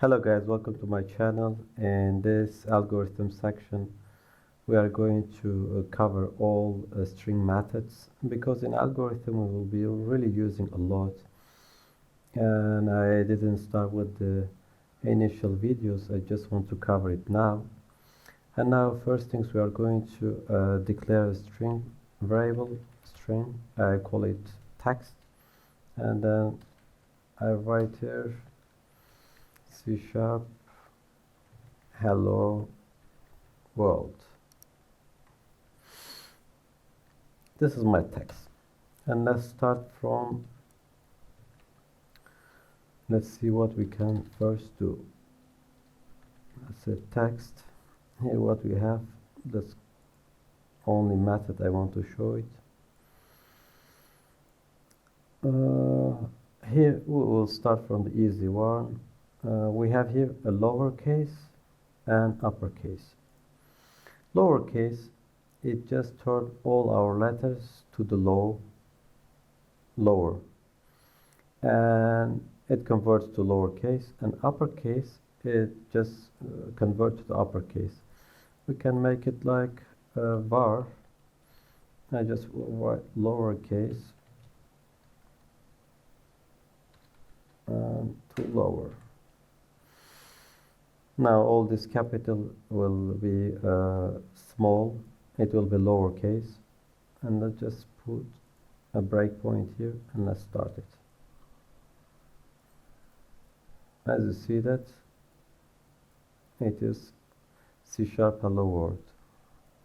Hello guys, welcome to my channel. In this algorithm section we are going to cover all string methods, because in algorithm we will be really using a lot, and I didn't start with the initial videos. I just want to cover it now. And now first things, we are going to declare a string variable. String, I call it text, and then I write here C# hello world. This is my text, and let's see what we can first do. Let's say text. Here what we have, that's only method I want to show it. Here we will start from the easy one. We have here a lowercase and uppercase. Lowercase, it just turns all our letters to the lower, and it converts to lowercase, and uppercase, it just converts to uppercase. We can make it like var. I just write lowercase and to lower. Now all this capital will be small, it will be lowercase, and let's just put a breakpoint here and let's start it. As you see that, it is C# hello world.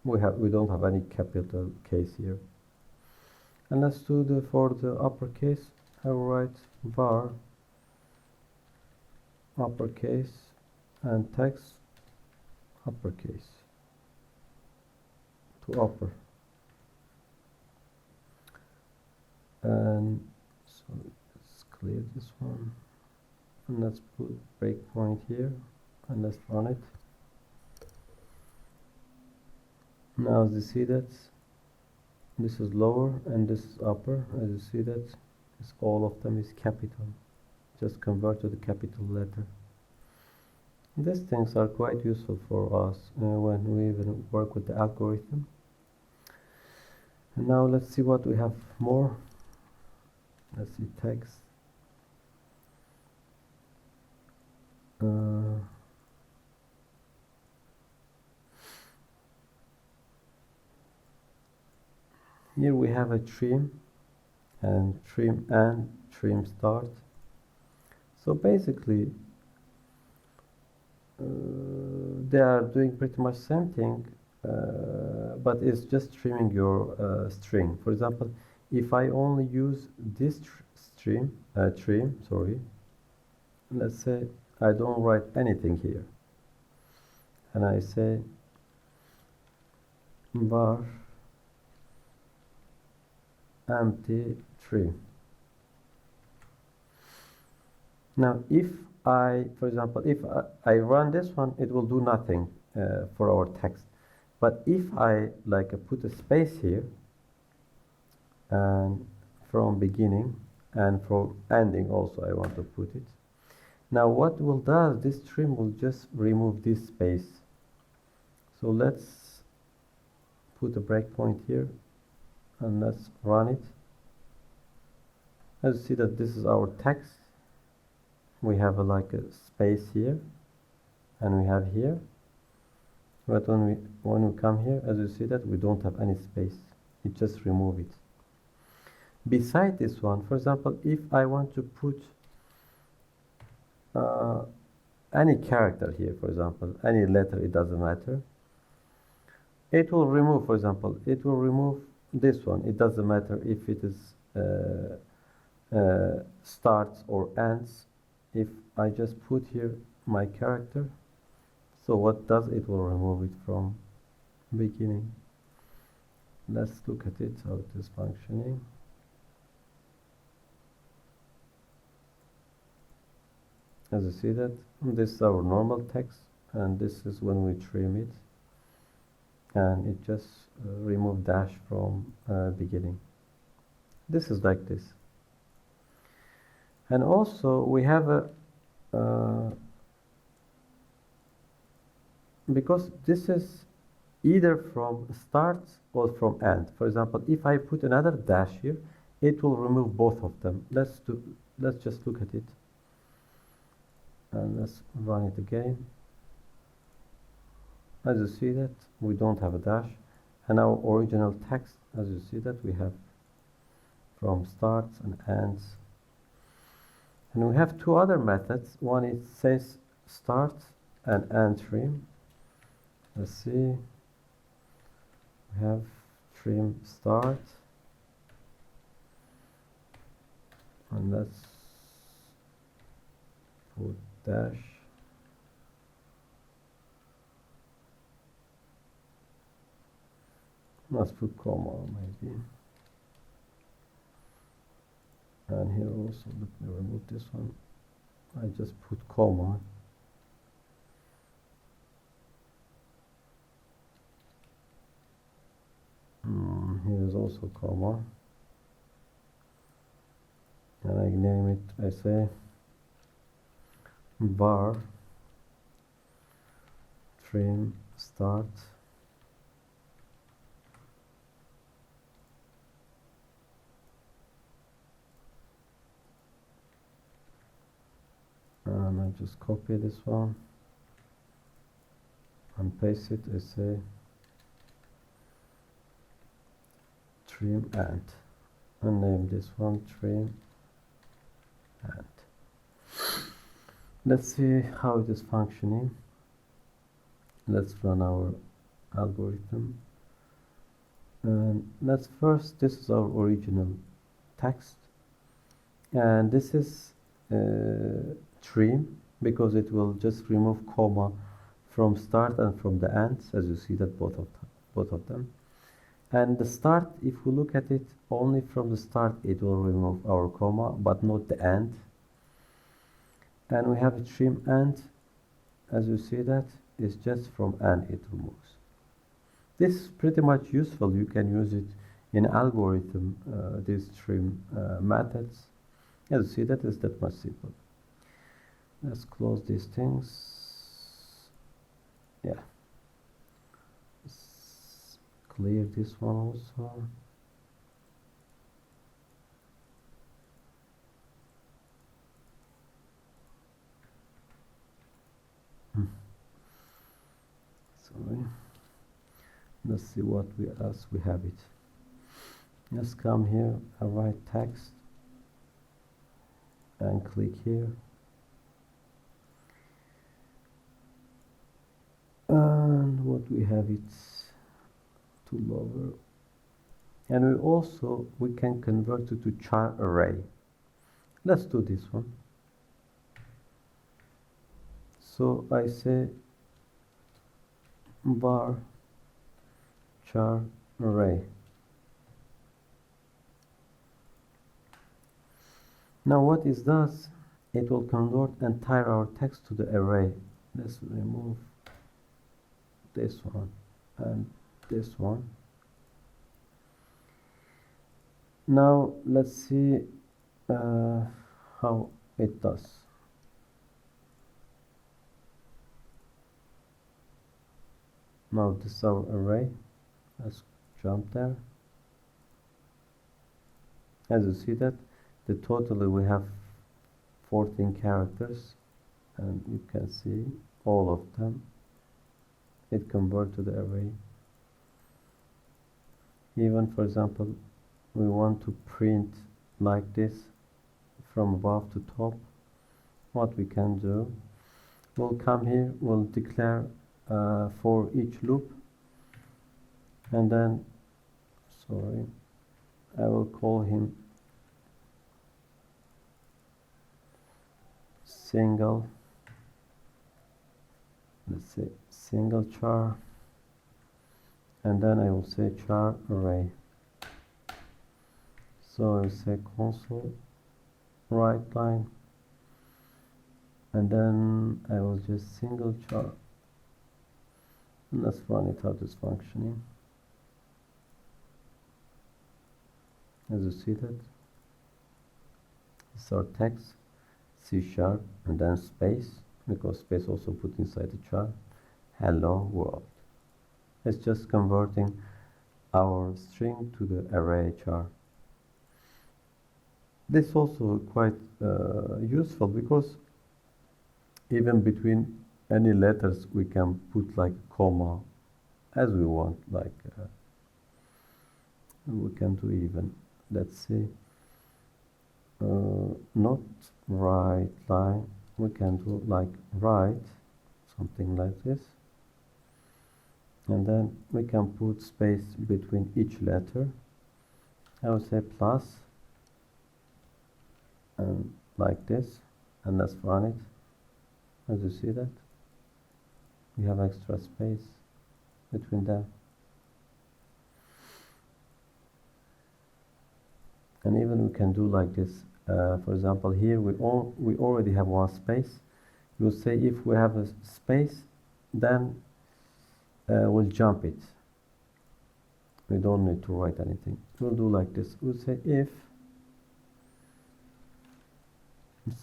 We don't have any capital case here. And let's do for the uppercase. I will write var uppercase and text uppercase to upper. And so let's clear this one, and let's put breakpoint here and let's run it. Now as you see that this is lower and this is upper, as you see that all of them is capital, just convert to the capital letter. These things are quite useful for us when we even work with the algorithm. And now let's see what we have more. Let's see text. Here we have a trim and trim start. So basically they are doing pretty much same thing, but it's just trimming your string. For example, if I only use this trim, let's say I don't write anything here, and I say var empty trim. Now if for example, if I run this one, it will do nothing for our text. But if I put a space here, and from beginning and from ending also I want to put it. Now what will do, this trim will just remove this space. So let's put a breakpoint here and let's run it. As you see that this is our text. We have a space here, and we have here. But when we come here, as you see that we don't have any space. It just remove it. Beside this one, for example, if I want to put any character here, for example, any letter, it doesn't matter. It will remove, for example, it will remove this one. It doesn't matter if it is starts or ends. If I just put here my character, so what does it will remove it from beginning. Let's look at it, how it is functioning. As you see that this is our normal text, and this is when we trim it, and it just remove dash from beginning. This is like this. And also we have a because this is either from start or from end. For example, if I put another dash here, it will remove both of them. Let's just look at it. And let's run it again. As you see that, we don't have a dash. And our original text, as you see that, we have from starts and ends. And we have two other methods. One it says start and end trim. Let's see. We have trim start. And let's put dash. Let's put comma maybe. And here also, let me remove this one. I just put comma. Here is also comma. And I name it, I say bar trim start. And I just copy this one and paste it. I say trim and name this one trim and. Let's see how it is functioning. Let's run our algorithm. And let's first, this is our original text. And this is trim because it will just remove comma from start and from the end, as you see that both of them. And the start, if we look at it only from the start, it will remove our comma, but not the end. And we have a trim end, as you see that, is just from end it removes. This is pretty much useful. You can use it in algorithm, these trim methods. As you see, that is that much simple. Let's close these things. Yeah. Let's clear this one also. Sorry. Let's see what else we have it. Let's come here, I write text and click here. And what we have it to lower. And we can convert it to char array. Let's do this one. So I say bar char array. Now what it does, it will convert entire our text to the array. Let's remove this one and this one. Now let's see how it does. Now this is our array. Let's jump there. As you see that, the totally we have 14 characters, and you can see all of them. It converts to the array. Even for example, we want to print like this from above to top. What we can do, we'll come here, we'll declare for each loop, and then I will call him single, let's say single char, and then I will say char array. So I will say console right line, and then I will just single char. And let's run it how it's functioning. As you see that, it's our text, C# and then space, because space also put inside the char, hello world. It's just converting our string to the array char. This also quite useful because even between any letters we can put like comma as we want, like we can do even, let's see, not right line, we can do like right, something like this, and then we can put space between each letter. I would say plus, and like this, and let's run it. As you see that, we have extra space between them. And even we can do like this. For example, here we already have one space. We'll say if we have a space, then we'll jump it. We don't need to write anything. We'll do like this. We'll say if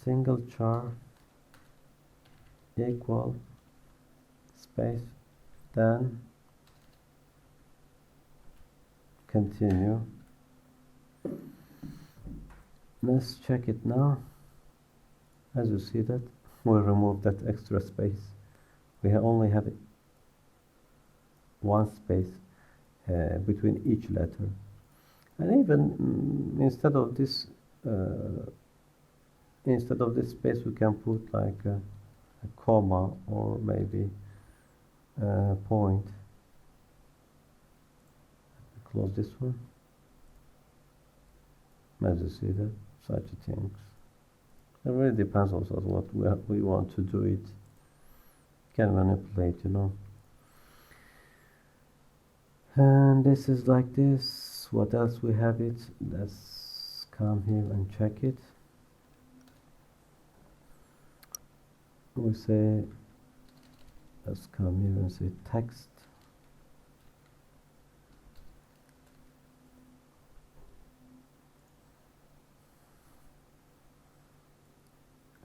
single char equal space, then continue. Let's check it now. As you see that, we'll remove that extra space. We only have one space between each letter. And even instead of this space, we can put like a comma or maybe a point. Close this one. As you see that, such things. It really depends also on what we want to do it. Can manipulate, you know. And this is like this. What else we have it? Let's come here and check it. We say, let's come here and say text.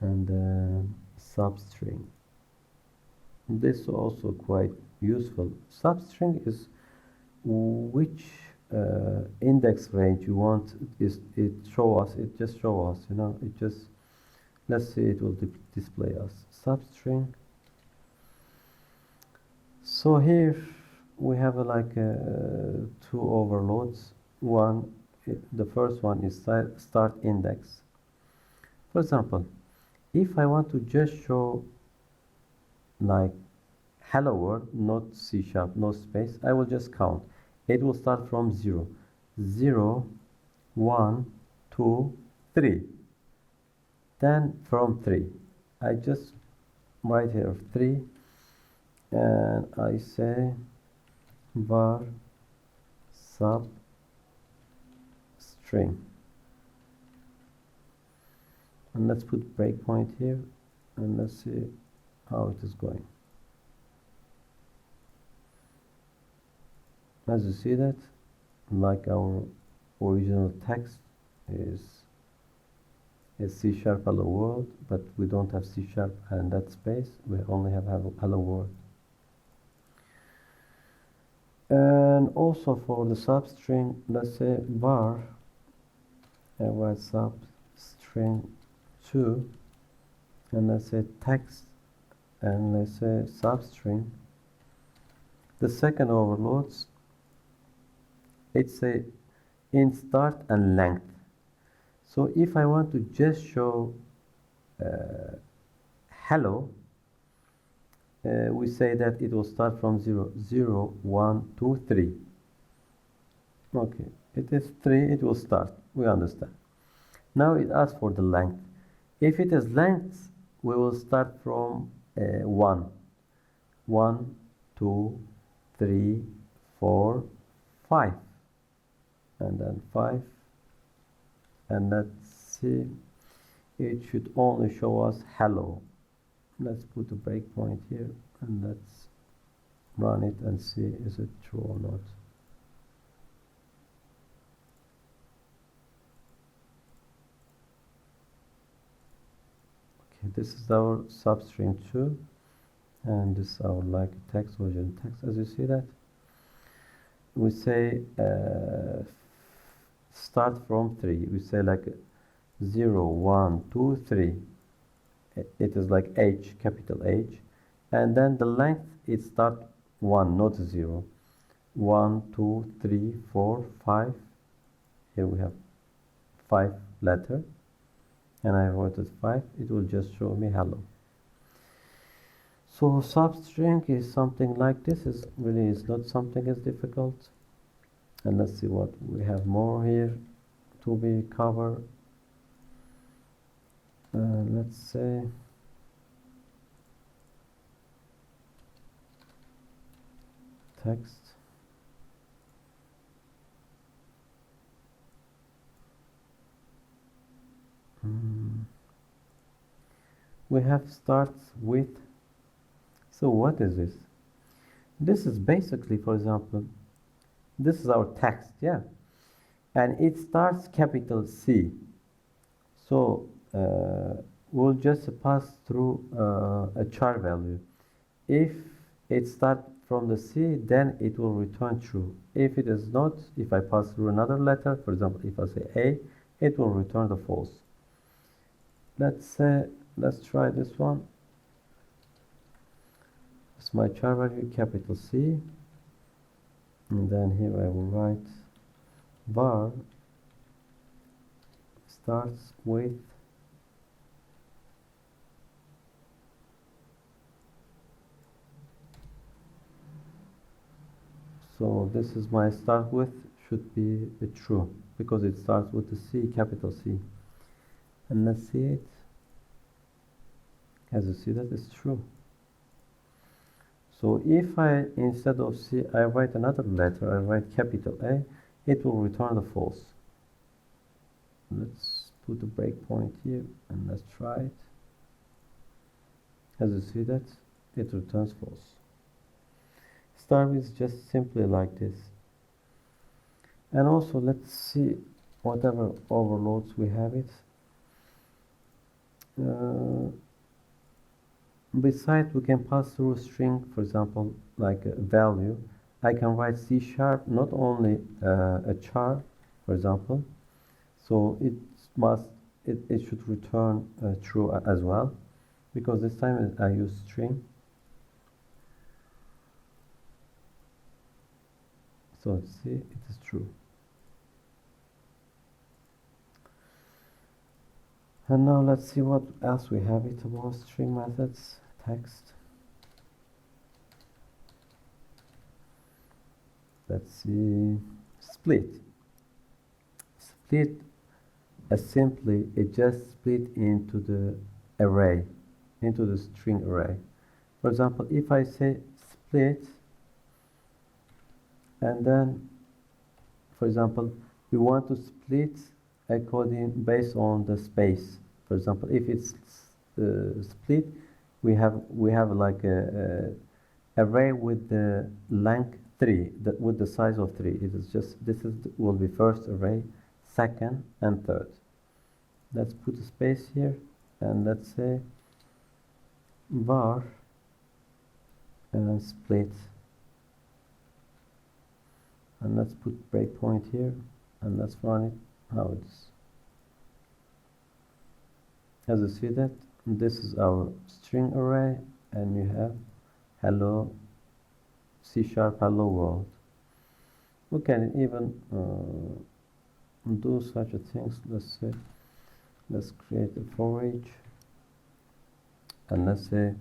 And substring. This is also quite useful. Substring is which index range you want. It just show us, you know, it just, let's see, it will display us substring. So here we have like two overloads. The first one is start index. For example, if I want to just show like hello world, not C#, no space, I will just count. It will start from 0. 0, 1, 2, 3. Then from 3, I just write here 3, and I say var sub string. And let's put breakpoint here, and let's see how it is going. As you see that, like our original text is a C# hello world, but we don't have C# and that space, we only have hello world. And also for the substring, let's say var write substring 2, and let's say text, and let's say substring. The second overloads, it's a in start and length. So if I want to just show hello, we say that it will start from 0, 0, 1, 2, 3. Okay, it is 3, it will start, we understand. Now it asks for the length. If it is length, we will start from 1. 1, 2, 3, 4, 5. And then 5. And let's see, it should only show us hello. Let's put a breakpoint here, and let's run it and see is it true or not. Okay, this is our substring 2, and this is our like text version text. As you see that we say start from 3. We say like 0 1 2 3. It is like H, capital H, and then the length it start 1, not 0. 1 2 3 4 5. Here we have 5 letter, and I wrote it 5. It will just show me hello. So substring is something like this. Is really is not something as difficult. And let's see what we have more here to be covered. Let's say text. We have starts with. So what is this? This is basically, for example, this is our text, yeah, and it starts capital C. So we'll just pass through a char value. If it starts from the C, then it will return true. If it is not, if I pass through another letter, for example, if I say A, it will return the false. Let's try this one. It's my char value, capital C, and then here I will write var starts with so this is my start with should be true because it starts with the C, capital C. And let's see it. As you see that it's true. So if I, instead of C, I write another letter, I write capital A, it will return the false. Let's put a breakpoint here and let's try it. As you see that, it returns false. Start is just simply like this. And also let's see whatever overloads we have it. Besides, we can pass through a string, for example, like a value. I can write C#, not only a char, for example. So it should return true as well, because this time I use string. So see, it is true. And now let's see what else we have it about string methods. Text. Let's see. Split. Split simply it just split into the array, into the string array. For example, if I say split, and then, for example, we want to split based on the space. For example, if it's split, we have like a array with the length 3, with the size of 3. It is just will be first array, second, and third. Let's put a space here, and let's say var and split, and let's put breakpoint here, and let's run it. How it's. As you see that, this is our string array, and you have hello C# hello world. We can even do such a things. Let's say, let's create a for each, and let's say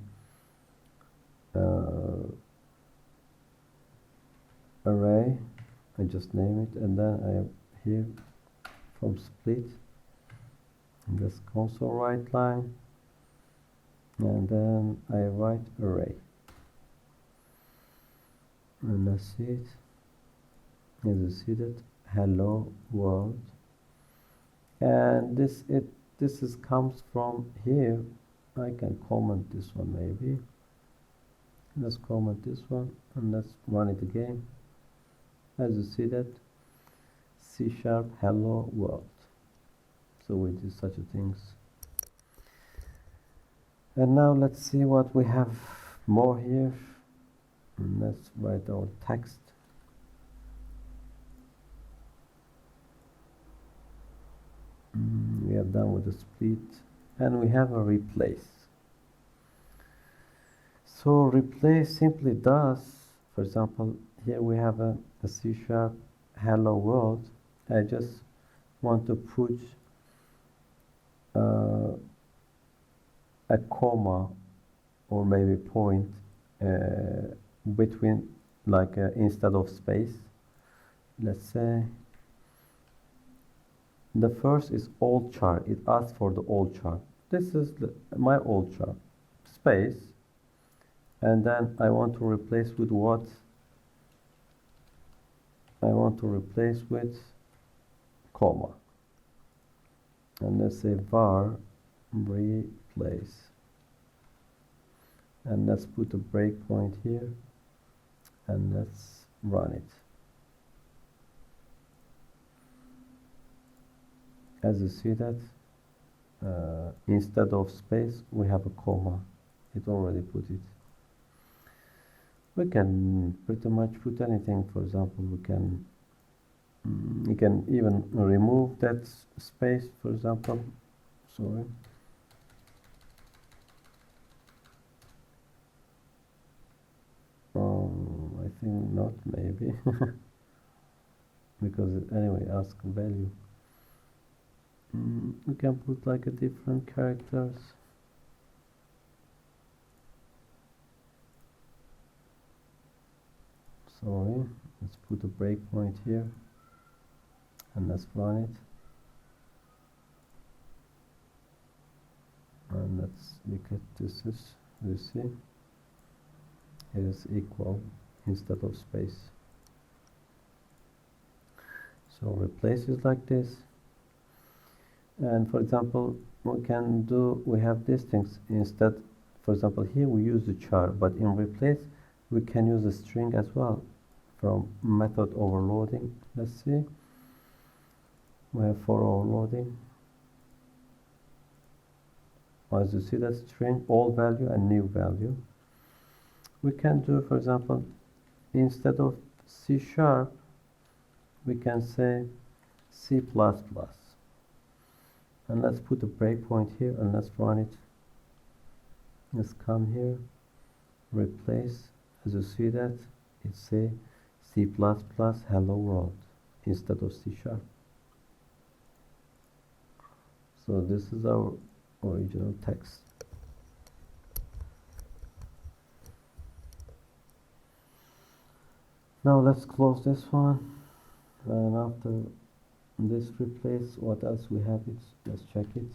array. I just name it, and then I have here from split. This console write line, and then I write array, and let's see it. As you see that, hello world, and this comes from here. I can comment this one maybe. Let's comment this one, and let's run it again. As you see that, C# hello world. So we do such a things. And now let's see what we have more here, and let's write our text. We are done with the split, and we have a replace. So replace simply does, for example, here we have a C# hello world. I just want to put a comma or maybe point between, like instead of space. Let's say the first is old char. It asks for the old char. This is my old char. Space. And then I want to replace with what? I want to replace with comma. And let's say var replace. And let's put a breakpoint here. And let's run it. As you see that, instead of space, we have a comma. It already put it. We can pretty much put anything. For example, we can even remove that space, for example. Sorry. I think not, maybe. Because it anyway asks value. We can put like a different characters. Sorry, let's put a breakpoint here and let's run it. And let's look at this is, you see, it is equal instead of space. So replace it like this. And for example, we have these things instead. For example, here we use the char, but in replace we can use a string as well from method overloading. Let's see. We have for overloading. As you see, that string, old value and new value. We can do, for example, instead of C#, we can say C++. And let's put a breakpoint here and let's run it. Let's come here, replace. As you see that, it say C++ hello world instead of C#. So this is our original text. Now let's close this one, and after this replace, what else we have it? Let's check it.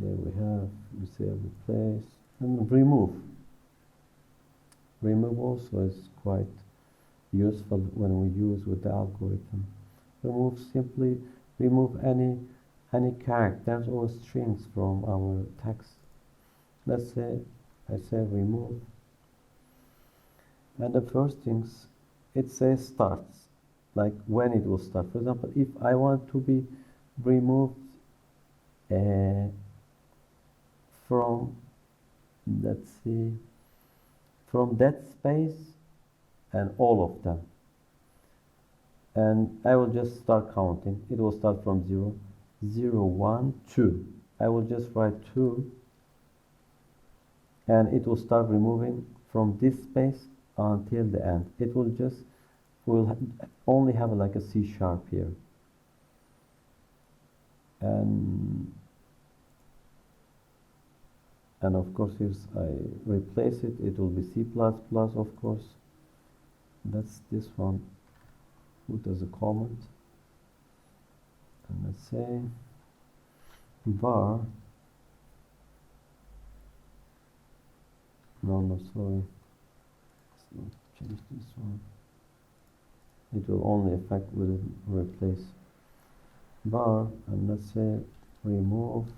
Here we have, we say replace and remove. Remove also is quite useful when we use with the algorithm. Remove, simply remove any characters or strings from our text. Let's say I say remove, and the first things it says starts, like when it will start. For example, if I want to be removed from, let's see, from that space and all of them, and I will just start counting. It will start from 0, 0, 1, 2. I will just write 2, and it will start removing from this space until the end. It will just only have like a C# here, and of course if I replace it, it will be C++, of course. That's this one. Put as a comment, and let's say var, no, sorry, let's not change this one. It will only affect with replace var, and let's say remove,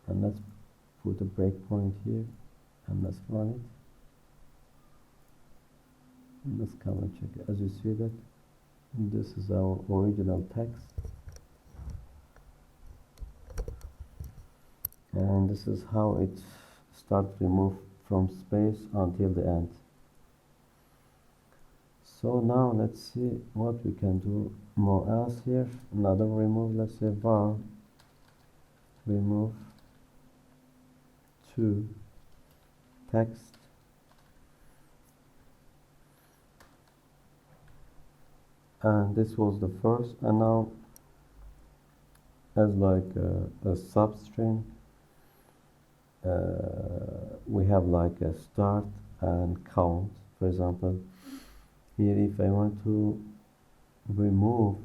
and let's put a breakpoint here, and let's run it. And let's come and check it. As you see that, This is our original text, and this is how it starts to move from space until the end. So now let's see what we can do more else here. Another remove, let's say var remove to text, and this was the first, and now as like a substring we have like a start and count. For example, here if I want to remove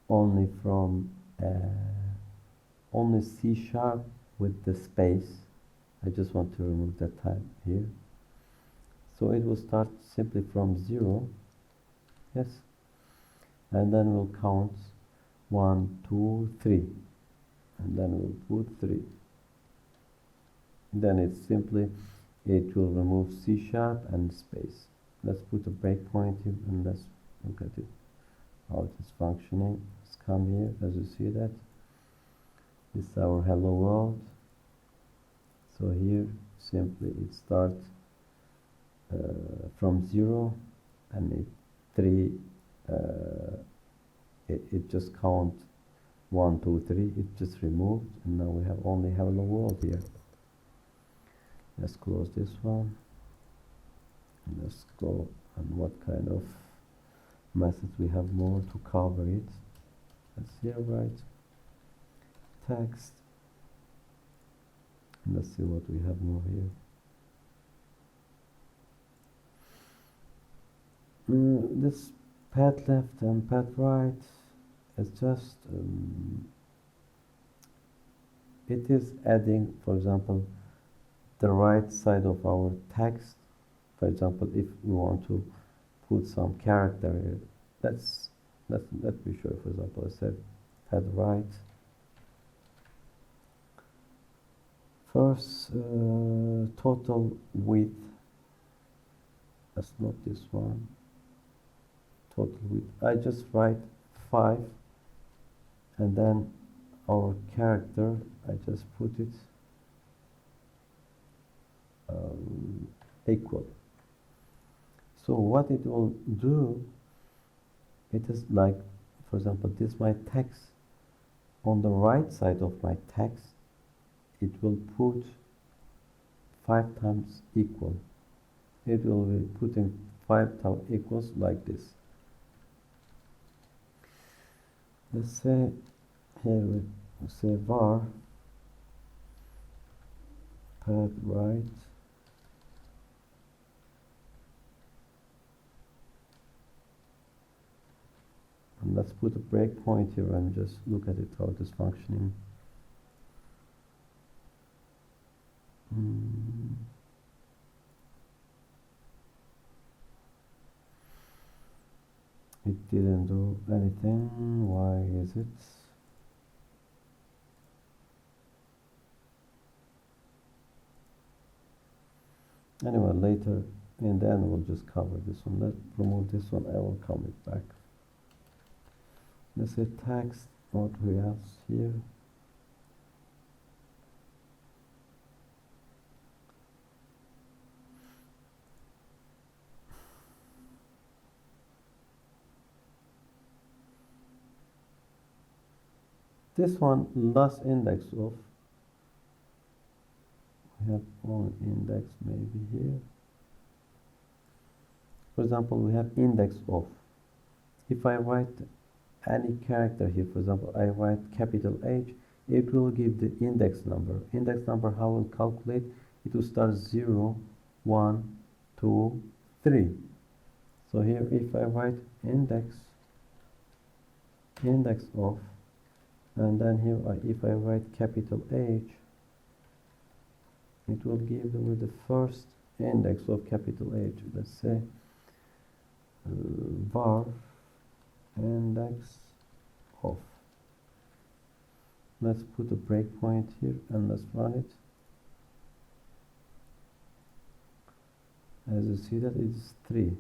only from only C# with the space, I just want to remove that type here, so it will start simply from 0, yes, and then we'll count 1 2 3, and then we'll put 3, then it will remove C# and space. Let's put a breakpoint here and let's look at it, how it is functioning. Let's come here, as you see that this is our hello world. So here simply it starts from 0, and it just counts 1 2 3, it just removed, and now we have only hello world here. Let's close this one, and let's go, and what kind of methods we have more to cover it. Let's here write text, and let's see what we have more here. This path left and path right is just it is adding, for example, the right side of our text. For example, if we want to put some character here, let me show you. For example, I said path right. First, total width. That's not this one. Total width. I just write 5, and then our character, I just put it equal. So what it will do, it is like, for example, this my text. On the right side of my text, it will put 5 times equal. It will be putting 5 times equals like this. Let's say here we say var path right and let's put a breakpoint here and just look at it, how it is functioning. It didn't do anything. Why is it? Anyway, later in the end we'll just cover this one. Let's remove this one, I will come it back. Let's say text, what we have here. This one, last index of, we have one index maybe here. For example, we have index of. If I write any character here, for example, I write capital H, it will give the index number. Index number, how will calculate? It will start 0, 1, 2, 3. So here, if I write index of, and then here, if I write capital H, it will give with the first index of capital H. Let's say var index of. Let's put a breakpoint here and let's run it. As you see that it is 3.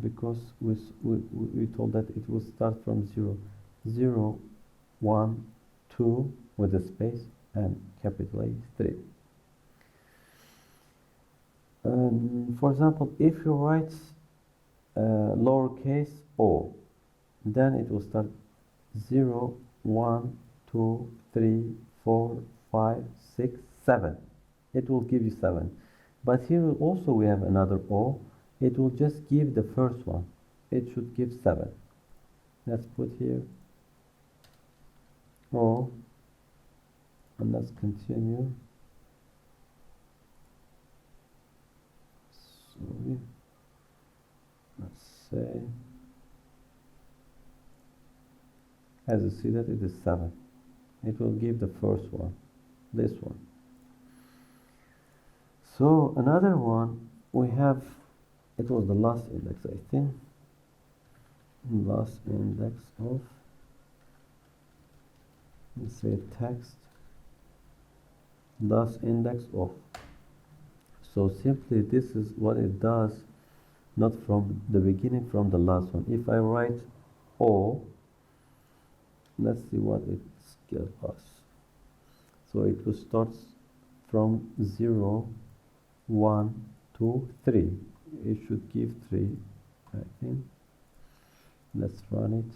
because we told that it will start from 0, 0, 1, 2 with a space and capital A 3. For example, if you write lowercase o, then it will start 0, 1, 2, 3, 4, 5, 6, 7. It will give you 7. But here also we have another O. It will just give the first one. It should give 7. Let's put here O, and let's continue. Sorry. Let's say, as you see that it is 7. It will give the first one, this one. So another one we have, it was the last index, I think. Last index of, let's say text, last index of. So simply this is what it does, not from the beginning, from the last one. If I write O, let's see what it gives us. So it will start from 0, 1, 2, 3. It should give 3, I think. Let's run it.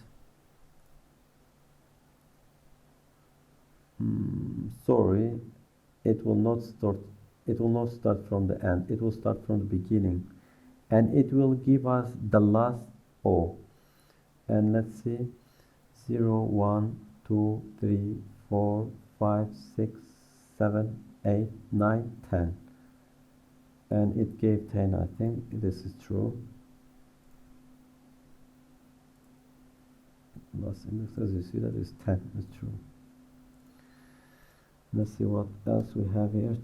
Sorry, it will not start. It will not start from the end. It will start from the beginning, and it will give us the last O. And let's see, 0, 1, 2, 3, 4, 5, 6, 7, 8, 9, 10. And it gave 10, I think. This is true. Last index, as you see, that is 10. It's true. Let's see what else we have here.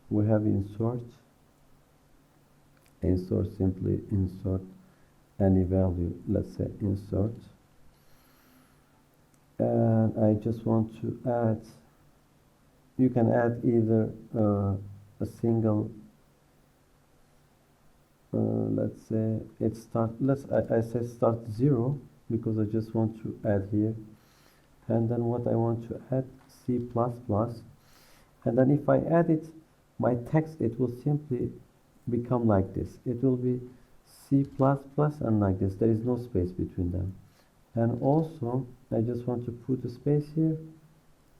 We have insert. Insert, simply insert any value. Let's say insert. And I just want to add, you can add either a single, let's say it start, I say start 0 because I just want to add here. And then what I want to add, C++, and then if I add it, my text, it will simply become like this. It will be C++ and like this. There is no space between them. And also, I just want to put a space here,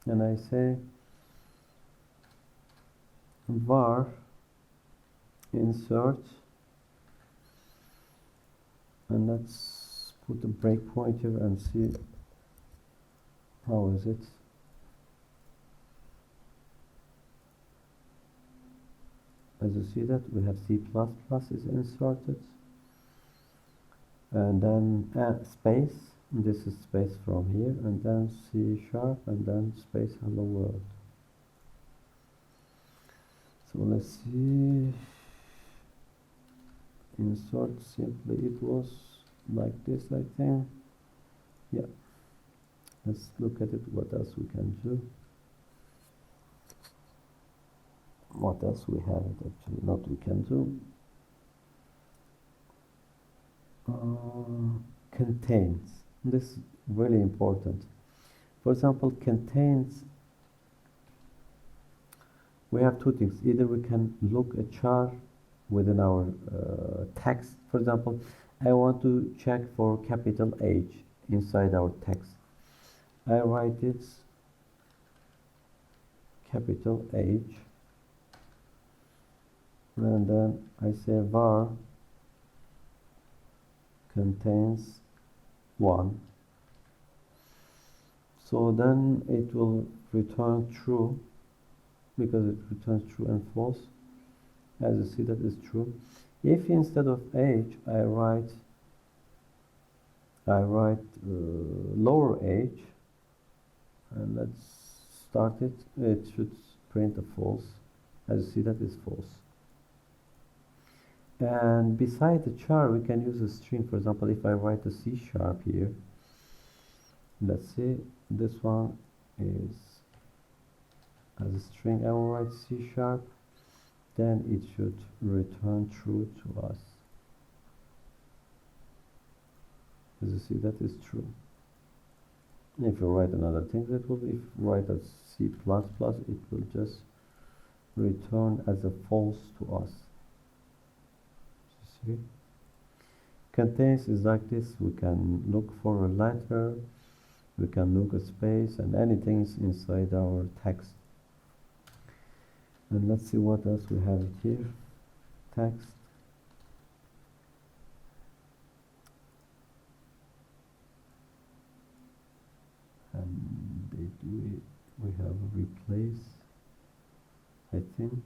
and I say var insert, and let's put a breakpoint here and see how is it. As you see that we have C++ is inserted, and then space, this is space from here, and then C#, and then space hello world. So let's see, insert, simply it was like this, I think. Yeah, let's look at it, what else we can do. What else we have it actually, not we can do. Contains, this is really important. For example, contains, we have two things. Either we can look a char within our text. For example, I want to check for capital H inside our text. I write it capital H, and then I say var contains 1. So then it will return true, because it returns true and false. As you see, that is true. If instead of H I write lower H, and let's start it, it should print a false. As you see, that is false. And beside the char, we can use a string. For example, if I write a C# here, let's see, this one is as a string and we write C#, then it should return true to us. As you see, that is true. If you write another thing, that will, if you write a C++, it will just return as a false to us. You see? Contains is like this. We can look for a letter, we can look a space, and anything is inside our text. And let's see what else we have here. Text. And we have replace, I think.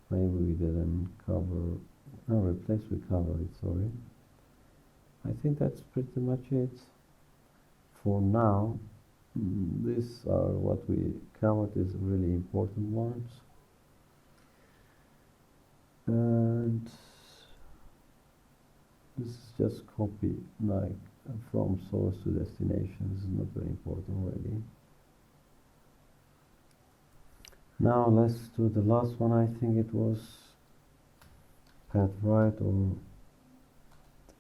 Maybe we didn't cover, no, replace we covered it, sorry. I think that's pretty much it. For now, these are what we covered, is really important ones. And this is just copy, like from source to destination. This is not very important really. Now let's do the last one. I think it was path right or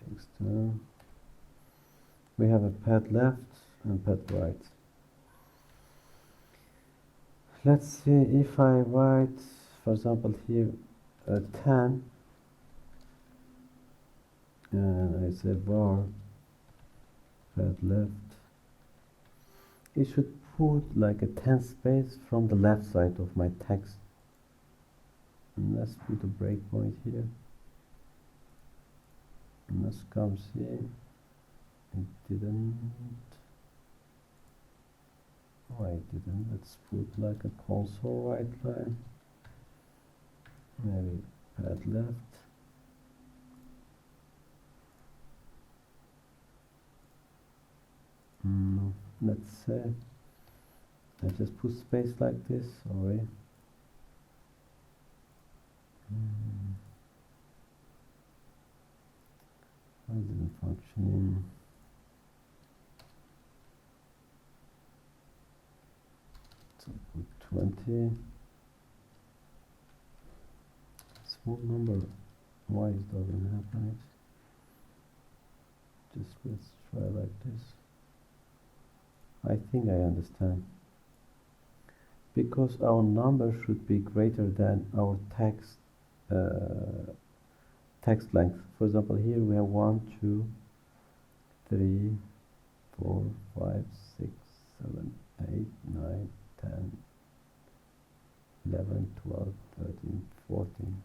text. We have a path left and path right. Let's see if I write, for example, here 10, and I say var path left. It should put like a 10 space from the left side of my text. And let's put a breakpoint here. And let's come see. It didn't. Oh, I didn't. Let's put like a console right line. Maybe path left. Let's say I just put space like this. Sorry. Why isn't it functioning? So put 20. Small number. Why it doesn't happen? Just let's try like this. I think I understand. Because our number should be greater than our text text length. For example, here we have 1, 2, 3, 4, 5, 6, 7, 8, 9, 10, 11, 12, 13, 14.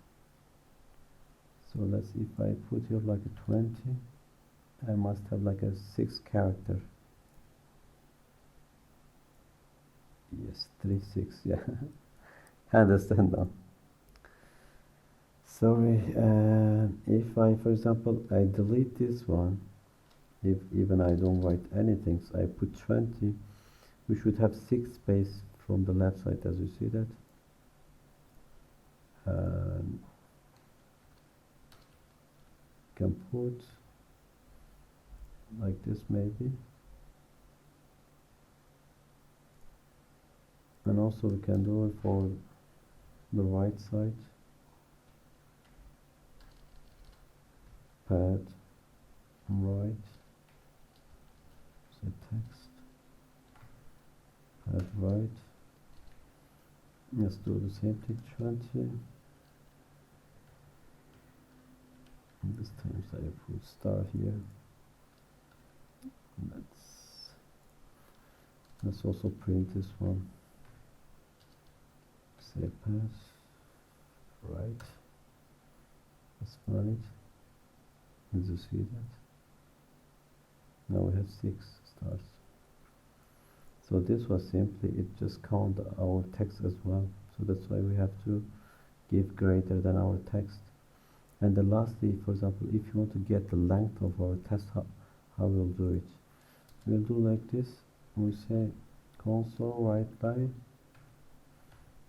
So let's, if I put here like a 20, I must have like a 6 character. Yes, 3, 6, yeah. I understand now. Sorry, if I, for example, I delete this one, if even I don't write anything, so I put 20, we should have 6 space from the left side, as you see that. Can put like this maybe. And also we can do it for the right side. Path right, say text, path right. Let's do the same thing, 20. And this time I put star here. Let's also print this one. Say path right. Let's run it. As you see that. Now we have 6 stars. So this was simply, it just count our text as well. So that's why we have to give greater than our text. And then lastly, for example, if you want to get the length of our text, how we'll do it? We'll do like this. We say console right line,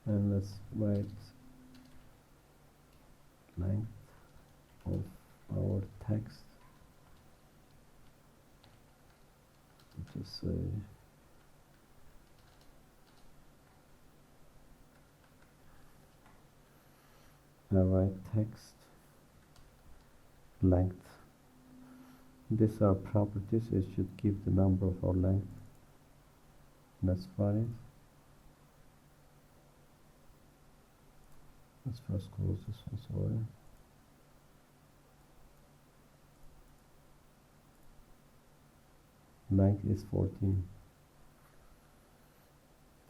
and let's write length of our text. to say alright, text length. These are properties. It should give the number of our length. Let's find it. Let's first close this one, sorry. Length is 14.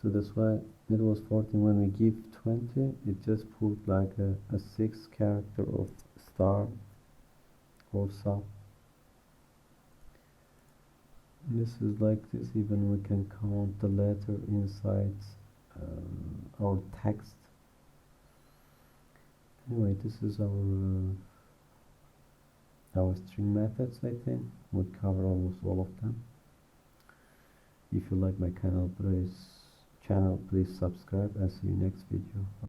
So that's why it was 14. When we give 20, it just put like a 6 character of star or sub. This is like this. Even we can count the letter inside our text. Anyway, this is our string methods. I think we cover almost all of them. If you like my channel, please subscribe and see you next video.